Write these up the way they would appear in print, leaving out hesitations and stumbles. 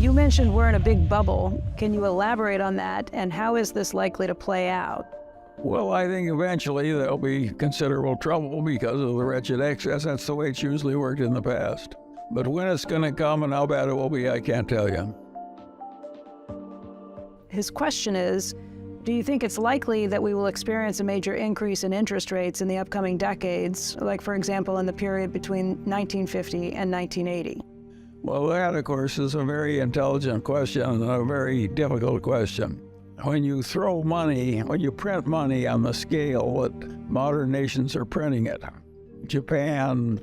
You mentioned we're in a big bubble. Can you elaborate on that, and how is this likely to play out? Well, I think eventually there'll be considerable trouble because of the wretched excess. That's the way it's usually worked in the past. But when it's going to come and how bad it will be, I can't tell you. His question is, do you think it's likely that we will experience a major increase in interest rates in the upcoming decades, like, for example, in the period between 1950 and 1980? Well, that, of course, is a very intelligent question and a very difficult question. When you throw money, when you print money on the scale that modern nations are printing it, Japan,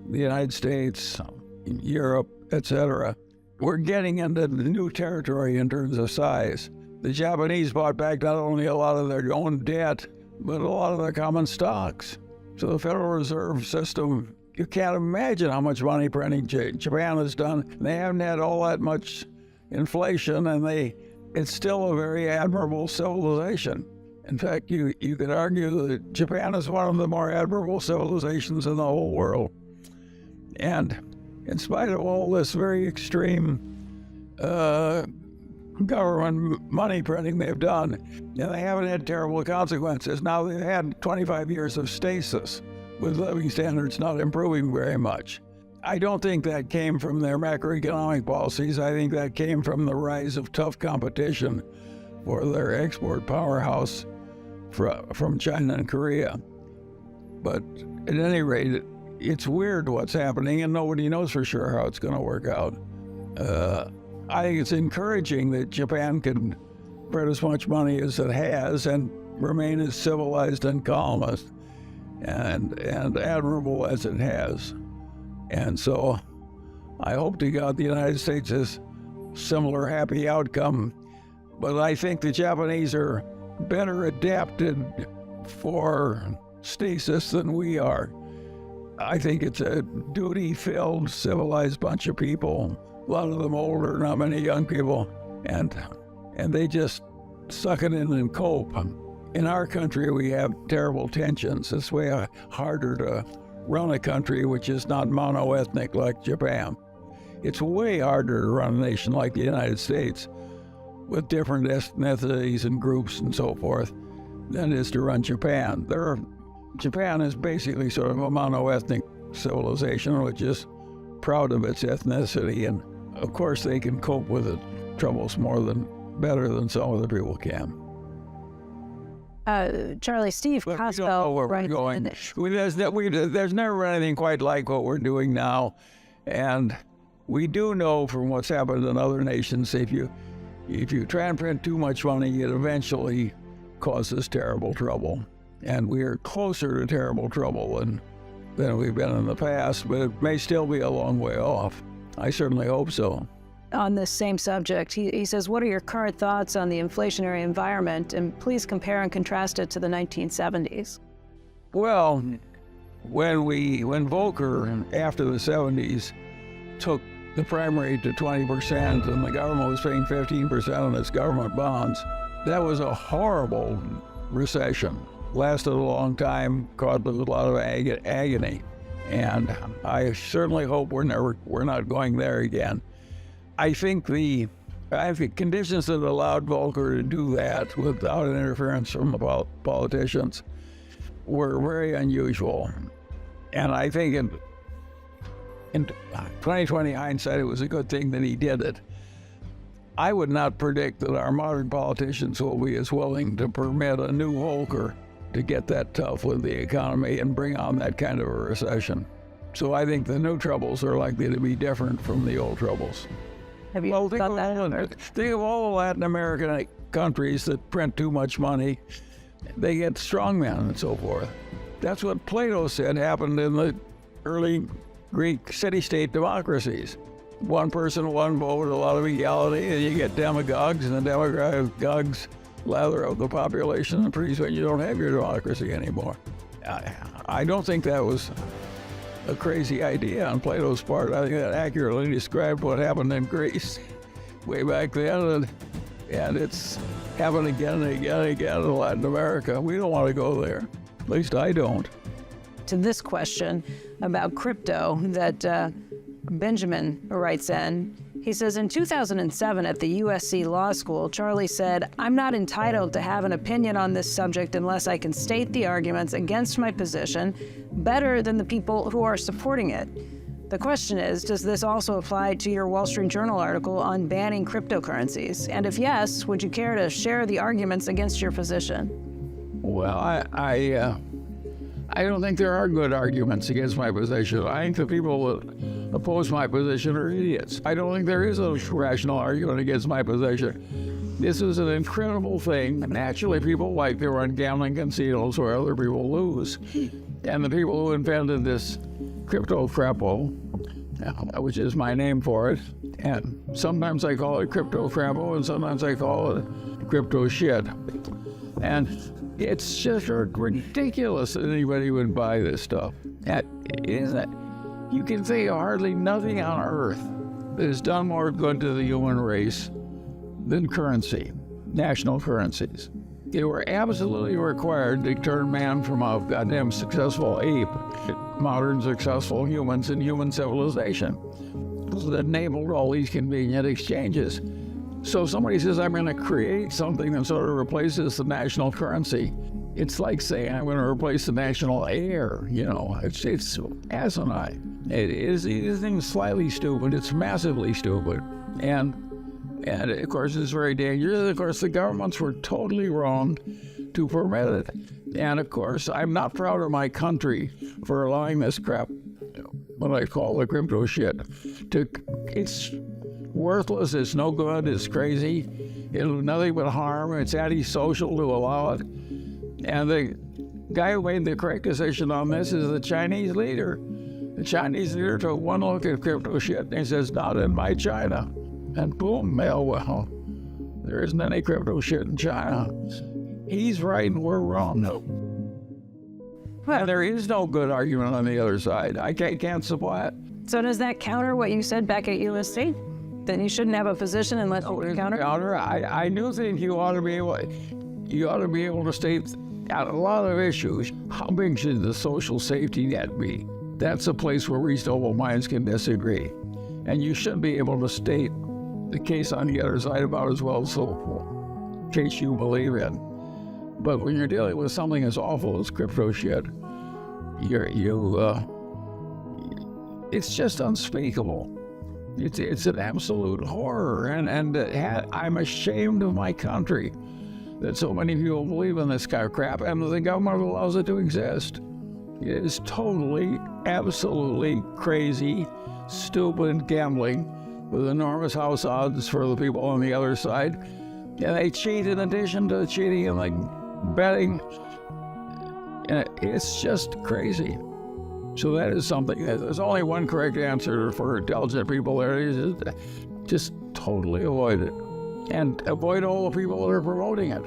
the United States, Europe, etc., we're getting into new territory in terms of size. The Japanese bought back not only a lot of their own debt, but a lot of their common stocks. So the Federal Reserve System, you can't imagine how much money printing Japan has done. They haven't had all that much inflation, and it's still a very admirable civilization. In fact, you could argue that Japan is one of the more admirable civilizations in the whole world. And in spite of all this very extreme government money printing they've done, they haven't had terrible consequences. Now they've had 25 years of stasis with living standards not improving very much. I don't think that came from their macroeconomic policies. I think that came from the rise of tough competition for their export powerhouse from China and Korea. But at any rate, it's weird what's happening, and nobody knows for sure how it's going to work out. I think it's encouraging that Japan can print as much money as it has and remain as civilized and calm and admirable as it has. And so I hope to God the United States has similar happy outcome. But I think the Japanese are better adapted for stasis than we are. I think it's a duty-filled, civilized bunch of people. A lot of them older, not many young people, and they just suck it in and cope. In our country, we have terrible tensions. It's way harder to run a country which is not mono-ethnic like Japan. It's way harder to run a nation like the United States with different ethnicities and groups and so forth than it is to run Japan. Japan is basically sort of a mono-ethnic civilization which is proud of its ethnicity, and of course they can cope with the troubles better than some other people can. Charlie, Steve But Cosmo, we don't know where we're going. There's never been anything quite like what we're doing now, and we do know from what's happened in other nations, if you try and print too much money, it eventually causes terrible trouble. And we are closer to terrible trouble than we've been in the past, but it may still be a long way off. I certainly hope so. On this same subject, he says, what are your current thoughts on the inflationary environment? And please compare and contrast it to the 1970s. Well, when Volcker, after the 70s, took the prime rate to 20% and the government was paying 15% on its government bonds, that was a horrible recession. Lasted a long time, caused a lot of agony. And I certainly hope we're not going there again. I think the conditions that allowed Volcker to do that without interference from the politicians were very unusual. And I think in 2020 hindsight, it was a good thing that he did it. I would not predict that our modern politicians will be as willing to permit a new Volcker to get that tough with the economy and bring on that kind of a recession. So I think the new troubles are likely to be different from the old troubles. Have you Well, thought that? think of all the Latin American countries that print too much money. They get strongmen and so forth. That's what Plato said happened in the early Greek city-state democracies. One person, one vote, a lot of equality, and you get demagogues, and the demagogues lather up the population, and pretty soon you don't have your democracy anymore. I don't think that was a crazy idea on Plato's part. I think that accurately described what happened in Greece way back then, and it's happened again and again and again in Latin America. We don't want to go there. At least I don't. To this question about crypto that Benjamin writes in, He says in 2007 at the USC Law School, Charlie said, "I'm not entitled to have an opinion on this subject unless I can state the arguments against my position better than the people who are supporting it." The question is, does this also apply to your Wall Street Journal article on banning cryptocurrencies? And if yes, would you care to share the arguments against your position? Well, I don't think there are good arguments against my position. I think the people that oppose my position are idiots. I don't think there is a rational argument against my position. This is an incredible thing. Naturally, people like they run gambling casinos where other people lose. And the people who invented this crypto crappo, which is my name for it, and sometimes I call it crypto crappo and sometimes I call it crypto shit. And it's just ridiculous that anybody would buy this stuff. You can say hardly nothing on earth that has done more good to the human race than currency, national currencies. They were absolutely required to turn man from a goddamn successful ape to modern successful humans in human civilization. That enabled all these convenient exchanges. So if somebody says, I'm going to create something that sort of replaces the national currency, it's like saying I'm going to replace the national air. It's asinine. It isn't slightly stupid, it's massively stupid. And of course, it's very dangerous. Of course, the governments were totally wrong to permit it. And of course, I'm not proud of my country for allowing this crap, what I call the crypto shit. It's worthless, it's no good, it's crazy. It'll do nothing but harm, it's antisocial to allow it. And the guy who made the correct decision on this is the Chinese leader. The Chinese leader took one look at crypto shit and he says, not in my China. And boom, well, there isn't any crypto shit in China. He's right and we're wrong. No. Well, there is no good argument on the other side. I can't supply it. So does that counter what you said back at USC? That you shouldn't have a position unless you counter? I do think you ought to be able to state on a lot of issues. How big should the social safety net be? That's a place where reasonable minds can disagree. And you should be able to state the case on the other side about as well, so case you believe in. But when you're dealing with something as awful as crypto shit, it's just unspeakable. It's an absolute horror, and I'm ashamed of my country that so many people believe in this kind of crap, and the government allows it to exist. It is totally, absolutely crazy, stupid gambling with enormous house odds for the people on the other side. And they cheat in addition to cheating and like betting. And it's just crazy. So that is something, there's only one correct answer for intelligent people there is just totally avoid it. And avoid all the people that are promoting it.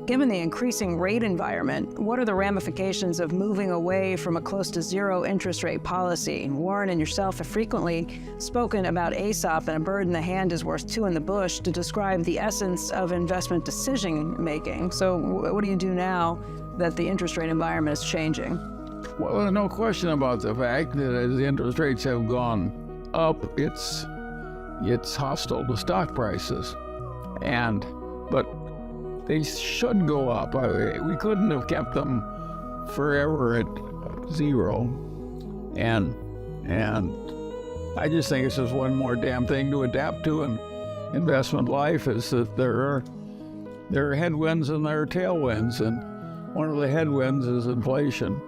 Given the increasing rate environment, what are the ramifications of moving away from a close to zero interest rate policy? Warren and yourself have frequently spoken about Aesop and a bird in the hand is worth two in the bush to describe the essence of investment decision making. So what do you do now that the interest rate environment is changing? Well, there's no question about the fact that as the interest rates have gone up, it's hostile to stock prices. But they should go up. We couldn't have kept them forever at zero. And I just think it's just one more damn thing to adapt to in investment life is that there are headwinds and there are tailwinds. And one of the headwinds is inflation.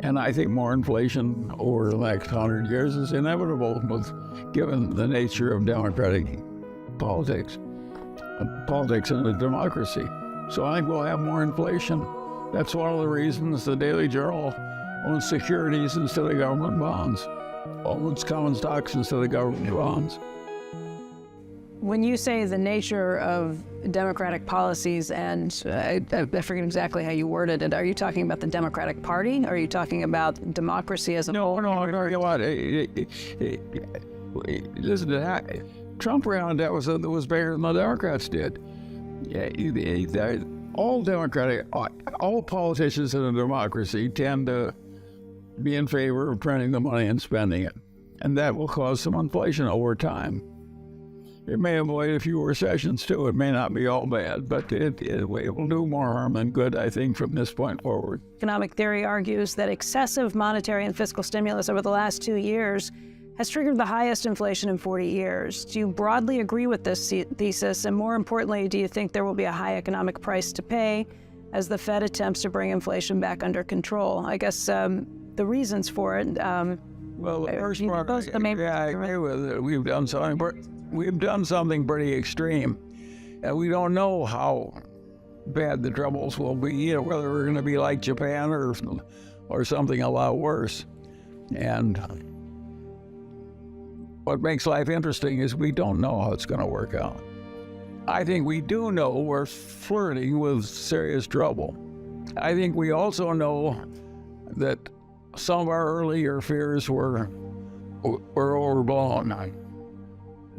And I think more inflation over the next 100 years is inevitable given the nature of democratic politics in a democracy. So I think we'll have more inflation. That's one of the reasons the Daily Journal owns securities instead of government bonds, owns common stocks instead of government bonds. When you say the nature of democratic policies, and I forget exactly how you worded it, are you talking about the Democratic Party? Are you talking about democracy as a whole? No, listen to that. Trump ran on debt that was bigger than the Democrats did. All politicians in a democracy tend to be in favor of printing the money and spending it. And that will cause some inflation over time. It may avoid a few recessions too. It may not be all bad, but it will do more harm than good, I think, from this point forward. Economic theory argues that excessive monetary and fiscal stimulus over the last 2 years has triggered the highest inflation in 40 years. Do you broadly agree with this thesis? And more importantly, do you think there will be a high economic price to pay as the Fed attempts to bring inflation back under control? I guess the reasons for it. Well, the first part, I agree with it. We've done something pretty extreme, and we don't know how bad the troubles will be, whether we're going to be like Japan or something a lot worse. And what makes life interesting is we don't know how it's going to work out. I think we do know we're flirting with serious trouble. I think we also know that some of our earlier fears were overblown.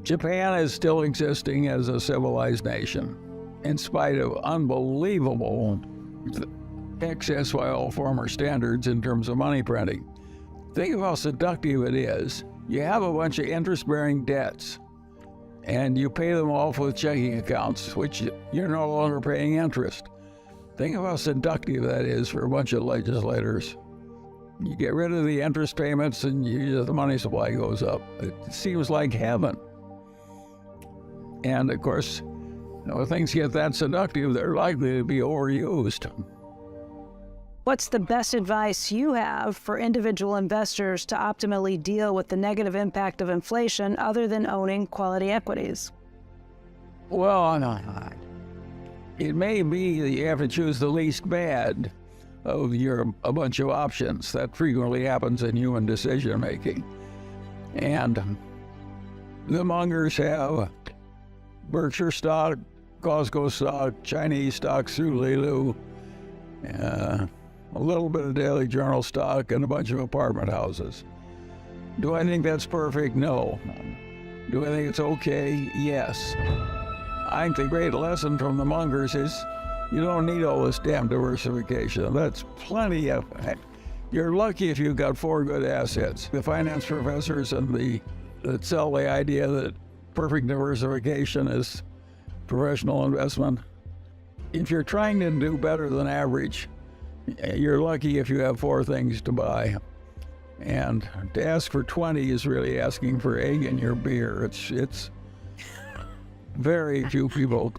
Japan is still existing as a civilized nation, in spite of unbelievable excess by all former standards in terms of money printing. Think of how seductive it is. You have a bunch of interest-bearing debts, and you pay them off with checking accounts, which you're no longer paying interest. Think of how seductive that is for a bunch of legislators. You get rid of the interest payments, and the money supply goes up. It seems like heaven. And of course, when things get that seductive, they're likely to be overused. What's the best advice you have for individual investors to optimally deal with the negative impact of inflation other than owning quality equities? Well, it may be that you have to choose the least bad of a bunch of options. That frequently happens in human decision making. And the Mungers have Berkshire stock, Costco stock, Chinese stocks through Lilu, a little bit of Daily Journal stock, and a bunch of apartment houses. Do I think that's perfect? No. Do I think it's okay? Yes. I think the great lesson from the Mungers is you don't need all this damn diversification. That's plenty of it. You're lucky if you've got 4 good assets. The finance professors that sell the idea that perfect diversification is professional investment. If you're trying to do better than average, you're lucky if you have 4 things to buy. And to ask for 20 is really asking for egg in your beer. It's very few people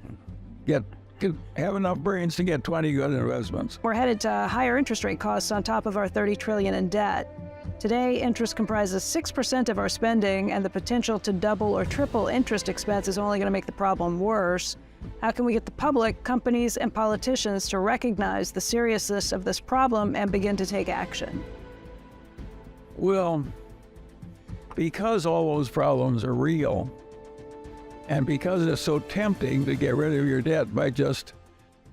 have enough brains to get 20 good investments. We're headed to higher interest rate costs on top of our $30 trillion in debt. Today, interest comprises 6% of our spending, and the potential to double or triple interest expense is only going to make the problem worse. How can we get the public, companies, and politicians to recognize the seriousness of this problem and begin to take action? Well, because all those problems are real, and because it's so tempting to get rid of your debt by just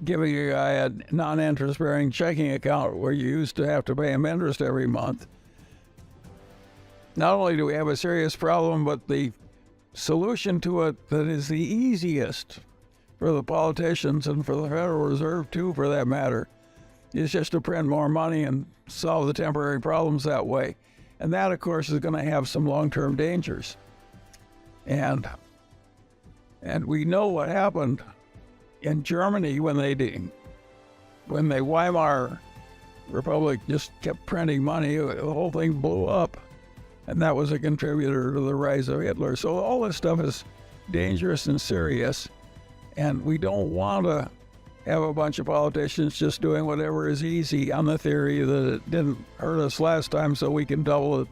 giving a guy a non-interest-bearing checking account where you used to have to pay him interest every month, not only do we have a serious problem, but the solution to it that is the easiest for the politicians and for the Federal Reserve too, for that matter, is just to print more money and solve the temporary problems that way. And that, of course, is going to have some long-term dangers. And we know what happened in Germany when the Weimar Republic just kept printing money. The whole thing blew up. And that was a contributor to the rise of Hitler. So all this stuff is dangerous and serious. And we don't want to have a bunch of politicians just doing whatever is easy on the theory that it didn't hurt us last time, so we can double it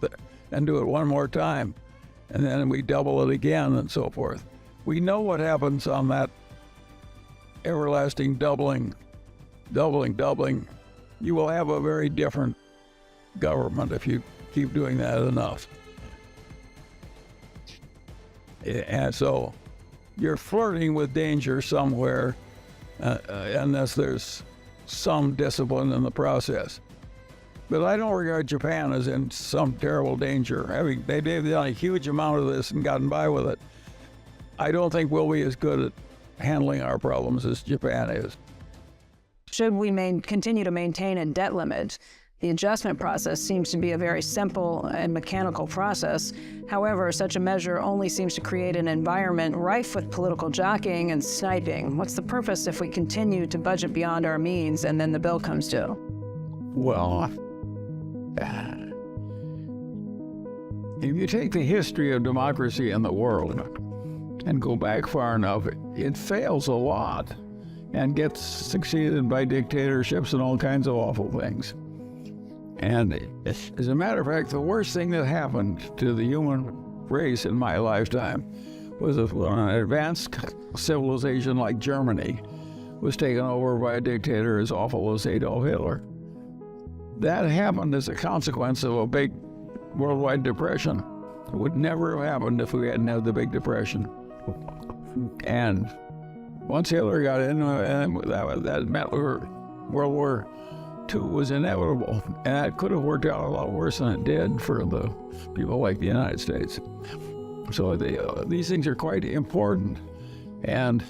and do it one more time. And then we double it again and so forth. We know what happens on that everlasting doubling. You will have a very different government if you keep doing that enough. And so you're flirting with danger somewhere unless there's some discipline in the process. But I don't regard Japan as in some terrible danger. I mean, they've done a huge amount of this and gotten by with it. I don't think we'll be as good at handling our problems as Japan is. Should we continue to maintain a debt limit? The adjustment process seems to be a very simple and mechanical process. However, such a measure only seems to create an environment rife with political jockeying and sniping. What's the purpose if we continue to budget beyond our means and then the bill comes due? Well, if you take the history of democracy in the world and go back far enough, it fails a lot and gets succeeded by dictatorships and all kinds of awful things. And as a matter of fact, the worst thing that happened to the human race in my lifetime was when an advanced civilization like Germany was taken over by a dictator as awful as Adolf Hitler. That happened as a consequence of a big worldwide depression. It would never have happened if we hadn't had the big depression. And once Hitler got in, that meant World War II was inevitable. And that could have worked out a lot worse than it did for the people like the United States. So these things are quite important. And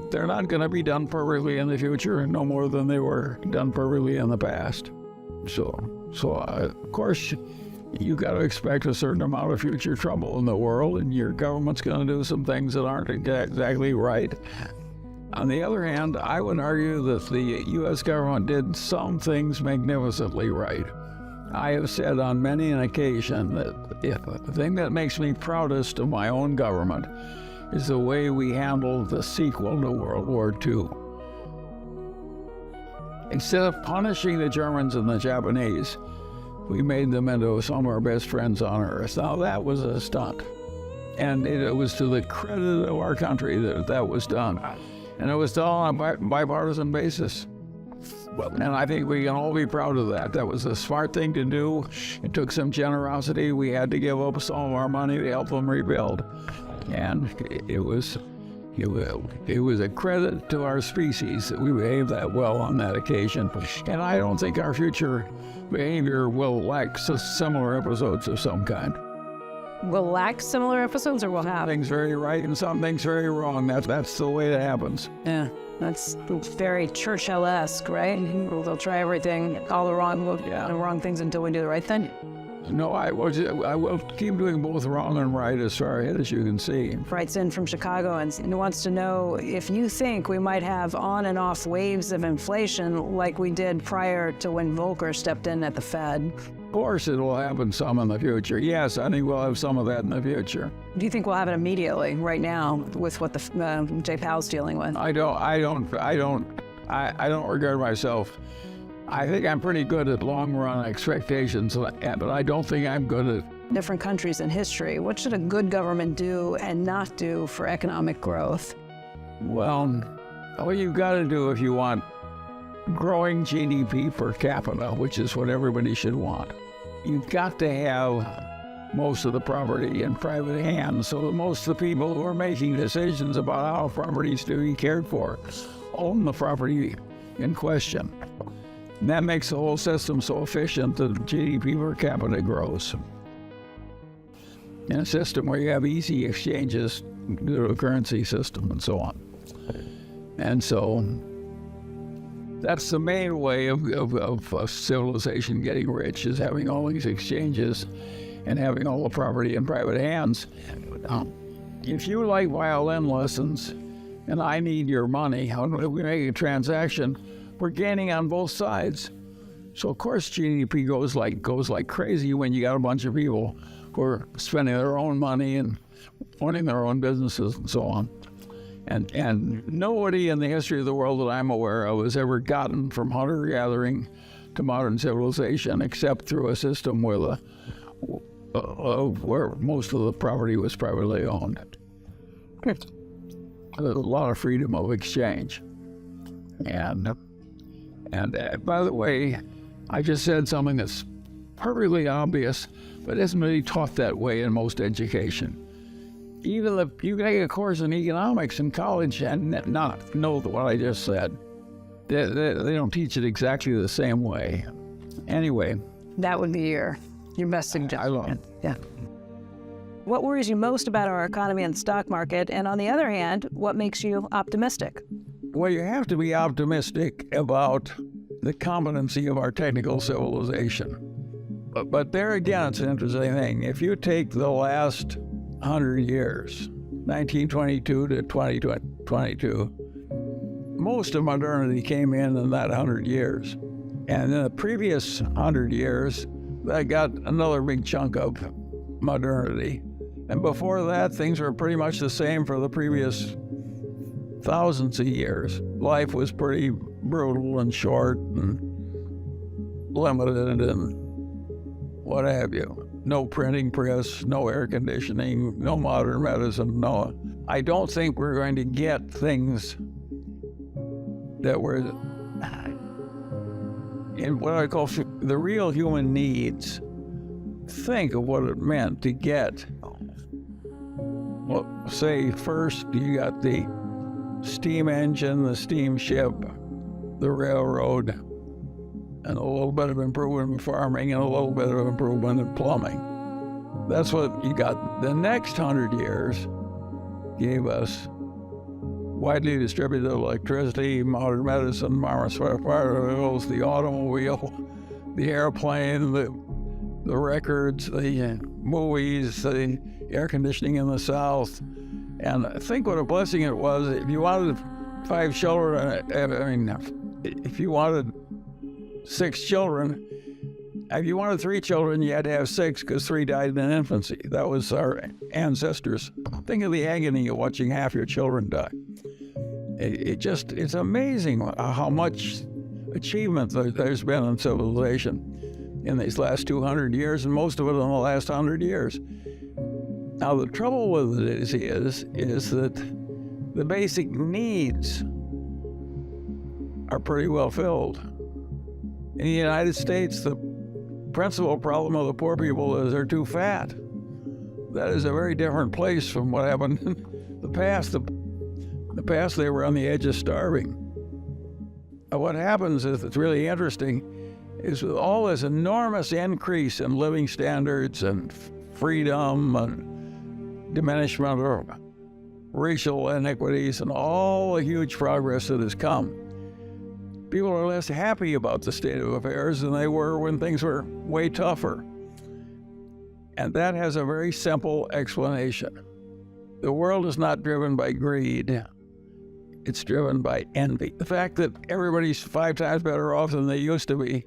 they're not going to be done perfectly in the future, no more than they were done perfectly in the past. So of course, you got to expect a certain amount of future trouble in the world, and your government's going to do some things that aren't exactly right. On the other hand, I would argue that the U.S. government did some things magnificently right. I have said on many an occasion that the thing that makes me proudest of my own government is the way we handled the sequel to World War II. Instead of punishing the Germans and the Japanese, we made them into some of our best friends on earth. Now that was a stunt. And it was to the credit of our country that was done. And it was done on a bipartisan basis. And I think we can all be proud of that. That was a smart thing to do. It took some generosity. We had to give up some of our money to help them rebuild. And it was a credit to our species that we behaved that well on that occasion. And I don't think our future behavior will lack similar episodes of some kind. Will lack similar episodes, or will have? Things very right and some things very wrong. That's the way that happens. Yeah, that's very Churchill-esque, right? They'll try everything, all the wrong things until we do the right thing. No, I will keep doing both wrong and right as far ahead as you can see. Writes in from Chicago and wants to know if you think we might have on and off waves of inflation like we did prior to when Volcker stepped in at the Fed. Of course it will happen some in the future. Yes, I think we'll have some of that in the future. Do you think we'll have it immediately, right now, with what the Jay Powell's dealing with? I don't regard myself. I think I'm pretty good at long-run expectations, but I don't think I'm good at... Different countries in history, what should a good government do and not do for economic growth? Well, what you've got to do if you want growing GDP per capita, which is what everybody should want, you've got to have most of the property in private hands, so that most of the people who are making decisions about how property is to be cared for own the property in question. And that makes the whole system so efficient that GDP per capita grows. In a system where you have easy exchanges due to a currency system and so on. And so that's the main way of civilization getting rich, is having all these exchanges and having all the property in private hands. If you like violin lessons and I need your money, when we make a transaction, we're gaining on both sides. So of course GDP goes like crazy when you got a bunch of people who are spending their own money and owning their own businesses and so on. And nobody in the history of the world that I'm aware of has ever gotten from hunter-gathering to modern civilization except through a system where most of the property was privately owned. There's a lot of freedom of exchange. And by the way, I just said something that's perfectly obvious, but isn't really taught that way in most education. Even if you take a course in economics in college and not know what I just said, they don't teach it exactly the same way. Anyway. That would be your best suggestion. I love it. Yeah. What worries you most about our economy and stock market? And on the other hand, what makes you optimistic? Well, you have to be optimistic about the competency of our technical civilization. But there again, it's an interesting thing. If you take the last 100 years, 1922 to 2022, most of modernity came in that 100 years. And in the previous 100 years, that got another big chunk of modernity. And before that, things were pretty much the same for the previous thousands of years. Life was pretty brutal and short and limited and what have you. No printing press, no air conditioning, no modern medicine, no. I don't think we're going to get things that were in what I call the real human needs. Think of what it meant to get, well, say first you got the steam engine, the steamship, the railroad, and a little bit of improvement in farming and a little bit of improvement in plumbing. That's what you got. The next 100 years gave us widely distributed electricity, modern medicine, modern automobiles, the automobile, the airplane, the records, the movies, the air conditioning in the South. And think what a blessing it was. If you wanted 5 children, if you wanted 6 children, if you wanted 3 children, you had to have 6 because 3 died in infancy. That was our ancestors. Think of the agony of watching half your children die. It's amazing how much achievement there's been in civilization in these last 200 years, and most of it in the last 100 years. Now, the trouble with it is that the basic needs are pretty well filled. In the United States, the principal problem of the poor people is they're too fat. That is a very different place from what happened in the past. The past, they were on the edge of starving. What happens is, it's really interesting, is with all this enormous increase in living standards and freedom and diminishment of racial inequities and all the huge progress that has come, people are less happy about the state of affairs than they were when things were way tougher. And that has a very simple explanation. The world is not driven by greed. It's driven by envy. The fact that everybody's 5 times better off than they used to be,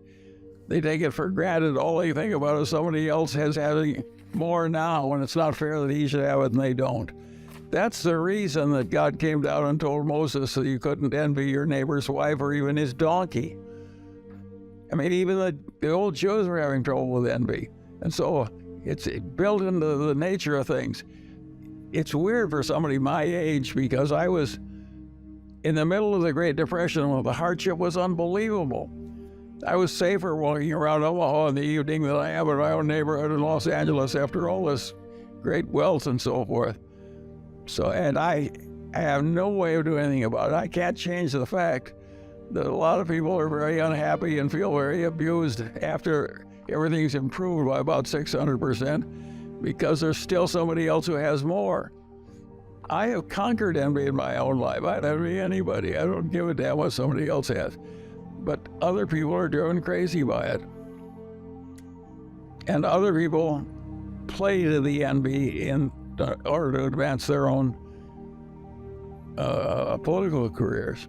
they take it for granted. All they think about is somebody else has having more now, and it's not fair that he should have it and they don't. That's the reason that God came down and told Moses that you couldn't envy your neighbor's wife or even his donkey. I mean, even the old Jews were having trouble with envy. And so it's built into the nature of things. It's weird for somebody my age, because I was in the middle of the Great Depression when the hardship was unbelievable. I was safer walking around Omaha in the evening than I am in my own neighborhood in Los Angeles after all this great wealth and so forth. So, and I have no way of doing anything about it. I can't change the fact that a lot of people are very unhappy and feel very abused after everything's improved by about 600%, because there's still somebody else who has more. I have conquered envy in my own life. I don't envy anybody. I don't give a damn what somebody else has. But other people are driven crazy by it. And other people play to the envy in order to advance their own political careers.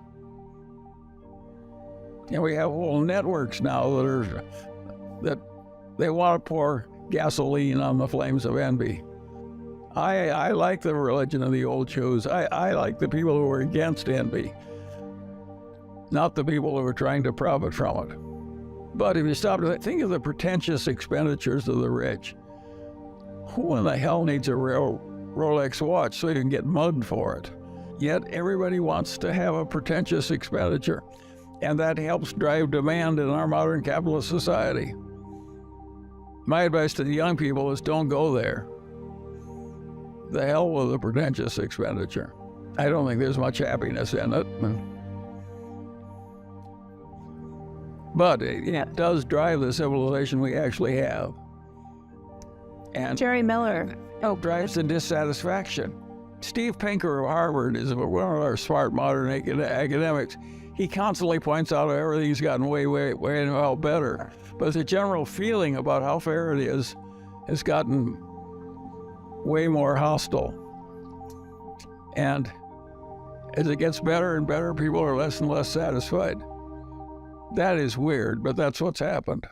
And we have whole networks now that they want to pour gasoline on the flames of envy. I like the religion of the old Jews. I like the people who are against envy, not the people who are trying to profit from it. But if you stop to think of the pretentious expenditures of the rich. Who in the hell needs a Rolex watch so you can get mugged for it? Yet everybody wants to have a pretentious expenditure, and that helps drive demand in our modern capitalist society. My advice to the young people is don't go there. The hell with the pretentious expenditure. I don't think there's much happiness in it. But it does drive the civilization we actually have. And Jerry Miller drives the dissatisfaction. Steve Pinker of Harvard is one of our smart modern academics. he constantly points out how everything's gotten way well better. But the general feeling about how fair it is has gotten way more hostile. And as it gets better and better, people are less and less satisfied. That is weird, but that's what's happened.